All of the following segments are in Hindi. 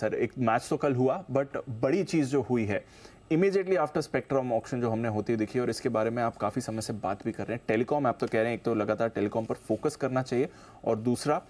सर, एक मैच तो कल हुआ, बट बड़ी चीज़ जो हुई है इमीडिएटली आफ्टर स्पेक्ट्रम ऑक्शन जो हमने होती दिखी, और इसके बारे में आप काफ़ी समय से बात भी कर रहे हैं। टेलीकॉम, आप तो कह रहे हैं एक तो लगातार टेलीकॉम पर फोकस करना चाहिए, और दूसरा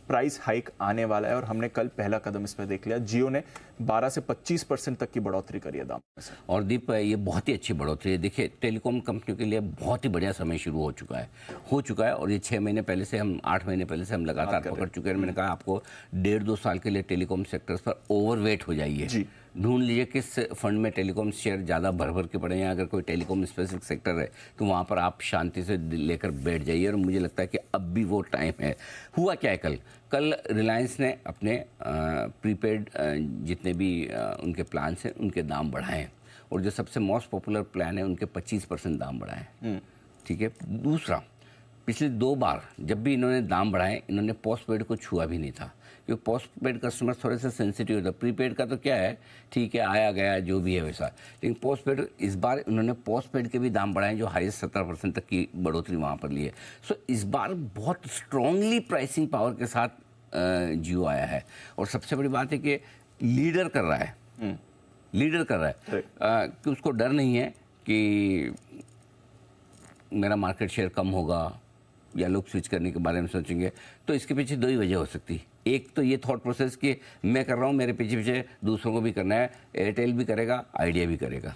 प्राइस हाइक आने वाला है, और हमने कल पहला कदम इस पर देख लिया। जियो ने 12 से 25% तक की बढ़ोतरी करी है दाम में से। और दीप, ये बहुत ही अच्छी बढ़ोतरी है। देखिए, टेलीकॉम कंपनियों के लिए बहुत ही बढ़िया समय शुरू हो चुका है और ये 6 महीने पहले से हम 8 महीने पहले से हम लगातार पकड़ चुके हैं। मैंने कहा आपको 1.5-2 साल के लिए टेलीकॉम सेक्टर्स पर ओवरवेट हो जाइए, ढूंढ लीजिए किस फंड में टेलीकॉम शेयर ज़्यादा भर के पड़े हैं। अगर कोई टेलीकॉम स्पेसिफिक सेक्टर है तो वहाँ पर आप शांति से लेकर बैठ जाइए, और मुझे लगता है कि अब भी वो टाइम है। हुआ क्या है, कल रिलायंस ने अपने प्रीपेड जितने भी उनके प्लान हैं उनके दाम बढ़ाए, और जो सबसे मोस्ट पॉपुलर प्लान है उनके 25% दाम बढ़ाए। ठीक है। दूसरा, पिछले 2 बार जब भी इन्होंने दाम बढ़ाए, इन्होंने पोस्ट पेड को छुआ भी नहीं था, क्योंकि पोस्ट पेड कस्टमर थोड़े से सेंसिटिव होता है। प्रीपेड का तो क्या है, ठीक है, आया गया जो भी है वैसा, लेकिन पोस्ट पेड इस बार इन्होंने पोस्ट पेड के भी दाम बढ़ाए, जो हाईएस्ट 17% तक की बढ़ोतरी वहाँ पर ली है। सो इस बार बहुत स्ट्रांगली प्राइसिंग पावर के साथ जियो आया है, और सबसे बड़ी बात है कि लीडर कर रहा है, कि उसको डर नहीं है कि मेरा मार्केट शेयर कम होगा या लोग स्विच करने के बारे में सोचेंगे। तो इसके पीछे 2 ही वजह हो सकती है। एक तो ये थॉट प्रोसेस कि मैं कर रहा हूँ, मेरे पीछे पीछे दूसरों को भी करना है, एयरटेल भी करेगा, आइडिया भी करेगा।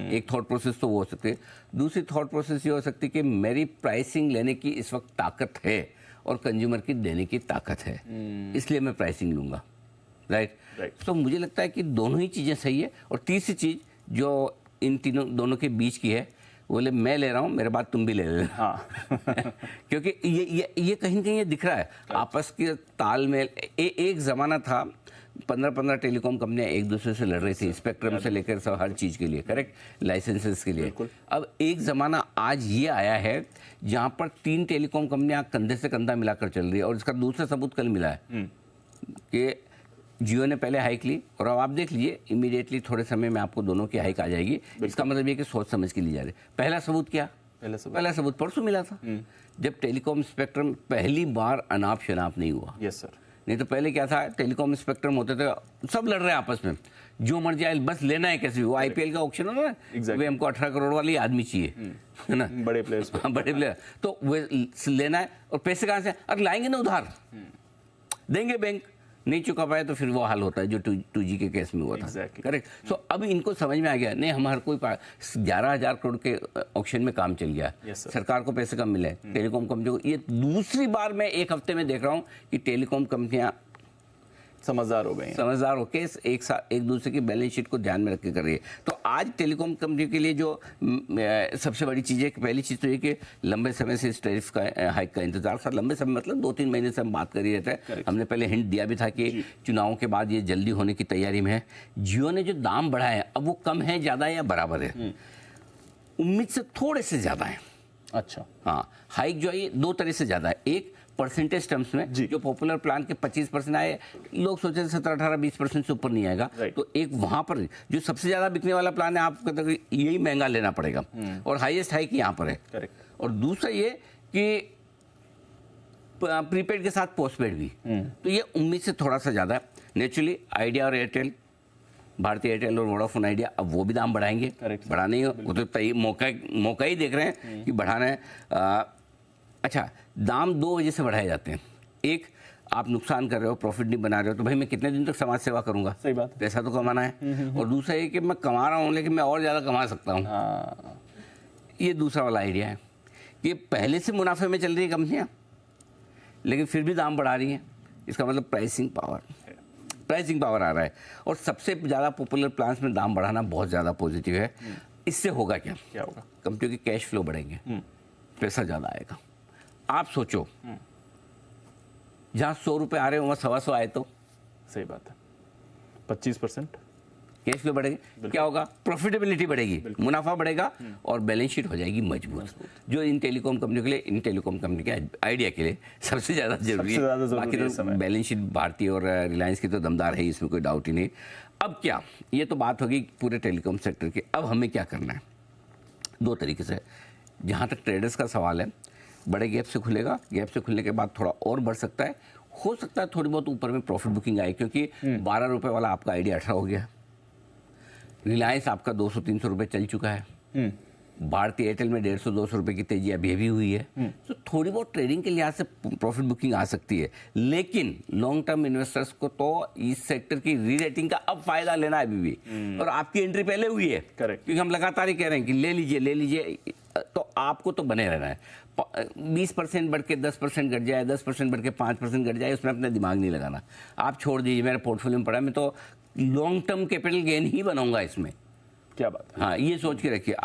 एक थॉट प्रोसेस तो वो हो सकती है। दूसरी थॉट प्रोसेस ये हो सकती है कि मेरी प्राइसिंग लेने की इस वक्त ताकत है और कंज्यूमर की देने की ताकत है, इसलिए मैं प्राइसिंग लूँगा। राइट। तो मुझे लगता है कि दोनों ही चीज़ें सही है। और तीसरी चीज़ जो इन दोनों के बीच की है, बोले मैं ले रहा हूँ, मेरे बाद तुम भी ले लेना। हाँ। क्योंकि ये कहीं ना कहीं ये दिख रहा है आपस के तालमेल। एक ज़माना था 15 टेलीकॉम कंपनियां एक दूसरे से लड़ रही थी, स्पेक्ट्रम से लेकर सब हर चीज़ के लिए, करेक्ट, लाइसेंसेस के लिए। अब एक ज़माना आज ये आया है जहाँ पर 3 टेलीकॉम कंपनियां कंधे से कंधा मिलाकर चल रही है, और इसका दूसरा सबूत कल मिला है कि जियो ने पहले हाइक ली, और अब आप देख लीजिए इमीडिएटली थोड़े समय में आपको दोनों की हाइक आ जाएगी। इसका मतलब ये कि सोच समझ के ली जा रही है। पहला सबूत क्या? पहला सबूत परसों मिला था, जब टेलीकॉम स्पेक्ट्रम पहली बार अनाप शनाप नहीं हुआ। Yes sir. नहीं तो पहले क्या था, टेलीकॉम स्पेक्ट्रम होते थे, सब लड़ रहे हैं आपस में, जो मर्जी आए, बस लेना है कैसे भी। वो आईपीएल का ऑक्शन हो रहा है, वे हमको 18 करोड़ वाली आदमी चाहिए, है ना, बड़े प्लेयर्स, बड़े प्लेयर, तो वे लेना है। और पैसे कहाँ से? अरे लाएंगे ना उधार, देंगे बैंक, नहीं चुका पाए तो फिर वो हाल होता है जो 2G के केस में हुआ था। करेक्ट। सो अब इनको समझ में आ गया, नहीं हम हर कोई 11,000 करोड़ के ऑक्शन में काम चल गया। सरकार को पैसे कम मिले, टेलीकॉम कंपनियों को। ये दूसरी बार मैं 1 हफ्ते में देख रहा हूँ कि टेलीकॉम कंपनियां समझदार हो गई, समझदार होके एक दूसरे की बैलेंस शीट को ध्यान में रख के कर रही है। तो आज टेलीकॉम कंपनी के लिए जो सबसे बड़ी चीज़ है, पहली चीज़ तो ये कि लंबे समय से इस टैरिफ का हाइक का इंतजार था। लंबे समय मतलब 2-3 महीने से हम बात कर ही रहते हैं। हमने पहले हिंट दिया भी था कि चुनावों के बाद ये जल्दी होने की तैयारी में है। जियो ने जो दाम बढ़ाया है, अब वो कम है, ज़्यादा या बराबर है? उम्मीद से थोड़े से ज़्यादा है। अच्छा। हाँ, हाइक जो है ये 2 तरह से ज़्यादा है। एक परसेंटेज टर्म्स में, जो पॉपुलर प्लान के 25% आए, लोग सोचे 17, 18, 20% से ऊपर नहीं आएगा। तो एक वहां पर जो सबसे ज्यादा बिकने वाला प्लान है, आपको यही महंगा लेना पड़ेगा, और हाईएस्ट हाइक यहाँ पर है। करेक्ट। और दूसरा ये कि प्रीपेड के साथ पोस्टपेड भी, तो ये उम्मीद से थोड़ा सा ज्यादा है। नेचुरली आइडिया और एयरटेल, भारतीय एयरटेल और वोडाफोन आइडिया, अब वो भी दाम बढ़ाएंगे। बढ़ाने वो तो मौका ही देख रहे हैं कि बढ़ाना है। अच्छा, दाम 2 वजह से बढ़ाए जाते हैं। एक, आप नुकसान कर रहे हो, प्रॉफिट नहीं बना रहे हो, तो भाई मैं कितने दिन तक समाज सेवा करूंगा? सही बात, पैसा तो कमाना है। और दूसरा ये कि मैं कमा रहा हूँ लेकिन मैं और ज़्यादा कमा सकता हूँ। ये दूसरा वाला आइडिया है कि पहले से मुनाफे में चल रही है कंपनियाँ, लेकिन फिर भी दाम बढ़ा रही हैं। इसका मतलब प्राइसिंग पावर आ रहा है। और सबसे ज़्यादा पॉपुलर प्लान्स में दाम बढ़ाना बहुत ज़्यादा पॉजिटिव है। इससे होगा क्या होगा? कंपनियों के कैश फ्लो बढ़ेंगे, पैसा ज़्यादा आएगा। आप सोचो, जहां 100 रुपए आ रहे हो वहां 125 आए तो? सही बात है। 25% कैश फ्लो बढ़ेगी, क्या होगा? प्रॉफिटेबिलिटी बढ़ेगी, मुनाफा बढ़ेगा, और बैलेंस शीट हो जाएगी मजबूत, जो इन टेलीकॉम कंपनियों के लिए, इन टेलीकॉम कंपनी के आइडिया के लिए सबसे ज़्यादा जरूरी है। बाकी तो बैलेंस शीट भारतीय और रिलायंस की तो दमदार है, इसमें कोई डाउट ही नहीं। अब क्या, ये तो बात होगी पूरे टेलीकॉम सेक्टर की। अब हमें क्या करना है? 2 तरीके से। जहाँ तक ट्रेडर्स का सवाल है, बड़े गैप से खुलेगा, गैप से खुलने के बाद थोड़ा और बढ़ सकता है, हो सकता है थोड़ी बहुत ऊपर में प्रॉफिट बुकिंग आए, क्योंकि 12 रुपए वाला आपका आइडिया 18 हो गया। रिलायंस आपका 200-300 रुपए चल चुका है। भारतीय एयरटेल में 150-200 रुपए की तेजी अभी भी हुई है। तो थोड़ी बहुत ट्रेडिंग के लिहाज से प्रॉफिट बुकिंग आ सकती है, लेकिन लॉन्ग टर्म इन्वेस्टर्स को तो इस सेक्टर की री रेटिंग का अब फायदा लेना है अभी भी। और आपकी एंट्री पहले हुई है, करेक्ट, क्योंकि हम लगातार ही कह रहे हैं कि ले लीजिए ले लीजिए, तो आपको तो बने रहना है। 20% बढ़ के 10% घट जाए, 10% बढ़ के 5% घट जाए, उसमें अपना दिमाग नहीं लगाना। आप छोड़ दीजिए, मेरे पोर्टफोलियो में पड़ा है, मैं तो लॉन्ग टर्म कैपिटल गेन ही बनाऊंगा इसमें। क्या बात है। हाँ, ये सोच के रखिए।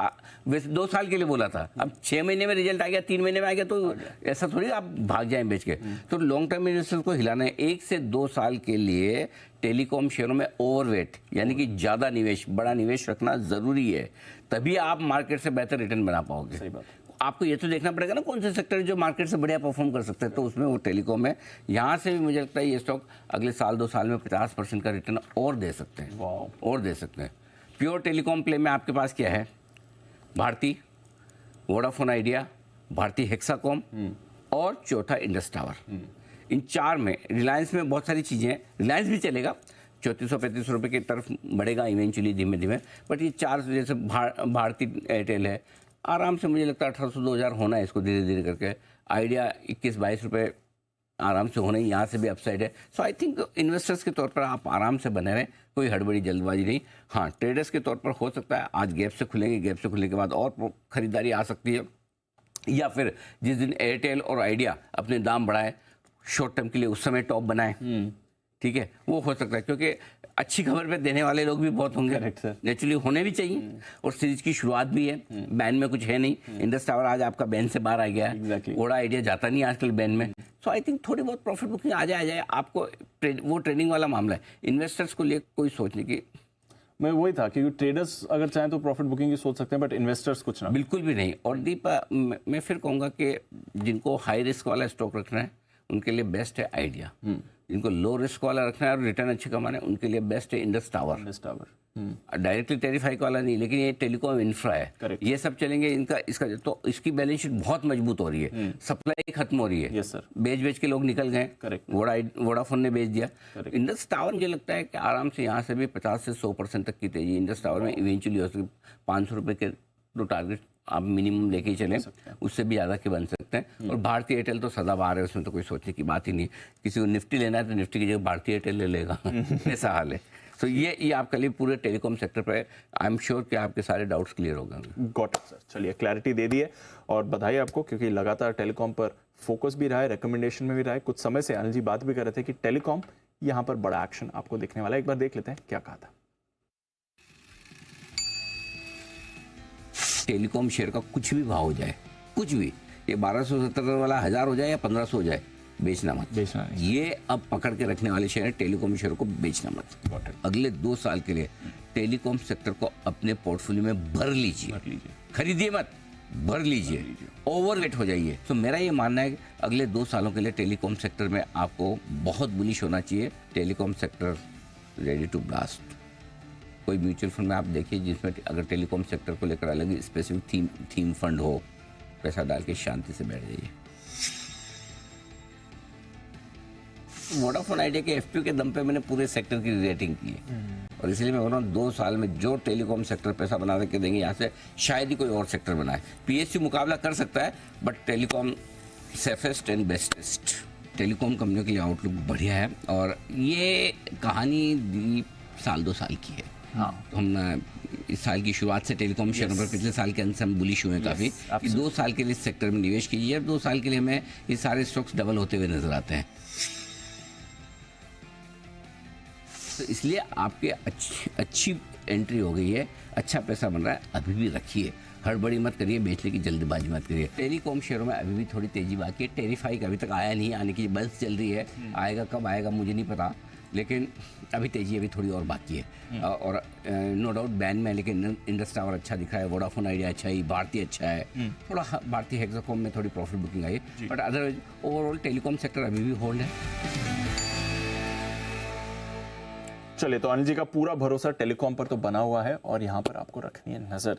वैसे 2 साल के लिए बोला था, अब 6 महीने में रिजल्ट आ गया, 3 महीने में आ गया, तो ऐसा थोड़ी आप भाग जाएं बेच के। तो लॉन्ग टर्म इन्वेस्टर्स को हिलाना है। 1 से 2 साल के लिए टेलीकॉम शेयरों में ओवरवेट यानी कि ज़्यादा निवेश, बड़ा निवेश रखना ज़रूरी है, तभी आप मार्केट से बेहतर रिटर्न बना पाओगे। सही बात। आपको ये तो देखना पड़ेगा ना कौन से सेक्टर जो मार्केट से बढ़िया परफॉर्म कर सकते हैं, तो उसमें वो टेलीकॉम है। यहाँ से भी मुझे लगता है ये स्टॉक अगले साल 2 साल में 50% का रिटर्न और दे सकते हैं, और दे सकते हैं। प्योर टेलीकॉम प्ले में आपके पास क्या है? भारती, वोडाफोन आइडिया, भारती हेक्साकॉम और चौथा इंडस टावर। इन 4 में, रिलायंस में बहुत सारी चीज़ें हैं, रिलायंस भी चलेगा, 3400-3500 रुपये की तरफ बढ़ेगा इवेंचुअली धीमे धीमे, बट ये 4 जैसे भारती एयरटेल है, आराम से मुझे लगता है 1800-2000 होना है इसको धीरे धीरे करके। आइडिया 21-22 रुपये आराम से होने, यहाँ से भी अपसाइड है। सो आई थिंक इन्वेस्टर्स के तौर पर आप आराम से बने रहें, कोई हड़बड़ी जल्दबाजी नहीं। हाँ, ट्रेडर्स के तौर पर हो सकता है आज गैप से खुलेंगे, गैप से खुलने के बाद और खरीदारी आ सकती है, या फिर जिस दिन एयरटेल और आइडिया अपने दाम बढ़ाए शॉर्ट टर्म के लिए उस समय टॉप बनाए, ठीक है, वो हो सकता है, क्योंकि अच्छी खबर पे देने वाले लोग भी बहुत होंगे, नेचुरली होने भी चाहिए। और सीरीज की शुरुआत भी है, बैन में कुछ है नहीं, इंडस टावर आज आपका बैन से बाहर आ गया है, बड़ा आइडिया जाता नहीं आजकल बैन में। सो आई थिंक थोड़ी बहुत प्रॉफिट बुकिंग आ जाए आपको, वो ट्रेडिंग वाला मामला है, इन्वेस्टर्स को लिए कोई सोचने की। मैं वही था, क्योंकि ट्रेडर्स अगर चाहें तो प्रॉफिट बुकिंग की सोच सकते हैं, बट इन्वेस्टर्स कुछ ना, बिल्कुल भी नहीं। और दीपा, मैं फिर कहूँगा कि जिनको हाई रिस्क वाला स्टॉक रखना है उनके लिए बेस्ट है आइडिया, जिनको लो रिस्क वाला रखना है और रिटर्न अच्छे कमाने उनके लिए बेस्ट है इंडस टावर। डायरेक्टली टेरिफाइक वाला नहीं, लेकिन ये टेलीकॉम इंफ्रा है, ये सब चलेंगे इनका, इसका तो इसकी बैलेंस शीट बहुत मजबूत हो रही है, सप्लाई खत्म हो रही है। यस सर, बेच के लोग निकल गए, वोडाफोन ने बेच दिया। इंडस टावर मुझे लगता है कि आराम से यहाँ से भी 50 से 100% तक की तेजी इंडस टावर में इवेंचुअली हो सकती। 500 रुपये के तो टारगेट आप मिनिमम लेके ही चलें, उससे भी ज़्यादा के बन सकते हैं। और भारतीय एयरटेल तो सदाबहार है, उसमें तो कोई सोचने की बात ही नहीं। किसी को निफ्टी लेना है तो निफ्टी की जगह भारतीय एयरटेल ले लेगा, ऐसा हाल है। तो ये आपके लिए पूरे टेलीकॉम सेक्टर पर आई एम श्योर कि आपके सारे डाउट्स क्लियर हो गए। गॉट इट सर, चलिए क्लैरिटी दे दी है, और बधाई आपको, क्योंकि लगातार टेलीकॉम पर फोकस भी रहा है, रिकमेंडेशन में भी रहा है। कुछ समय से अनिल जी बात भी कर रहे थे कि टेलीकॉम यहाँ पर बड़ा एक्शन आपको देखने वाला है। एक बार देख लेते हैं क्या कहा था। टेलीकॉम शेयर का कुछ भी भाव हो जाए, कुछ भी, ये 1270 वाला 1000 हो जाए या 1500 हो जाए, बेचना मत, बेचना नहीं। ये अब पकड़ के रखने वाले शेयर, टेलीकॉम शेयर को बेचना मत। अगले 2 साल के लिए टेलीकॉम सेक्टर को अपने पोर्टफोलियो में भर लीजिए, खरीदिए मत, भर लीजिए, ओवरवेट हो जाइए। तो मेरा ये मानना है कि अगले 2 सालों के लिए टेलीकॉम सेक्टर में आपको बहुत बुलिश होना चाहिए। Telecom sector ready to blast. कोई म्यूचुअल फंड में आप देखिए जिसमें अगर टेलीकॉम सेक्टर को लेकर अलग स्पेसिफिक थीम फंड हो, पैसा डाल के शांति से बैठ जाइए। वोडाफोन आइडिया के एफपीओ के दम पे मैंने पूरे सेक्टर की रेटिंग की है, और इसलिए मैं बोल रहा हूँ 2 साल में जो टेलीकॉम सेक्टर पैसा बना के देंगे यहाँ से, शायद ही कोई और सेक्टर बनाए। पीएसयू मुकाबला कर सकता है, but telecom safest and bestest. Telecom कंपनियों के लिए आउटलुक बढ़िया है, और ये कहानी साल 2 साल की है। हाँ, तो हम इस साल की शुरुआत से टेलीकॉम शेयरों पर पिछले साल के अंत से हम बुलिश हुए काफ़ी कि 2 साल के लिए इस सेक्टर में निवेश कीजिए। 2 साल के लिए हमें ये सारे स्टॉक्स डबल होते हुए नजर आते हैं। तो इसलिए आपके अच्छी एंट्री हो गई है, अच्छा पैसा बन रहा है, अभी भी रखिए, हड़बड़ी मत करिए, बेचने की जल्दबाजी मत करिए। टेलीकॉम शेयरों में अभी भी थोड़ी तेजी बाकी है। टेरिफाइक अभी तक आया नहीं, आने की बल्स चल रही है, आएगा कब आएगा मुझे नहीं पता, लेकिन अभी तेजी अभी थोड़ी और बाकी है। और नो डाउट बैन में, लेकिन इंडस टावर अच्छा दिख रहा है, वोडाफोन आइडिया अच्छा है, भारती अच्छा है, थोड़ा भारती हेक्साकॉम में थोड़ी profit booking I, but otherwise overall telecom sector अभी भी होल्ड है। चलिए, तो अनिल जी का पूरा भरोसा टेलीकॉम पर तो बना हुआ है, और यहाँ पर आपको रखनी है नजर।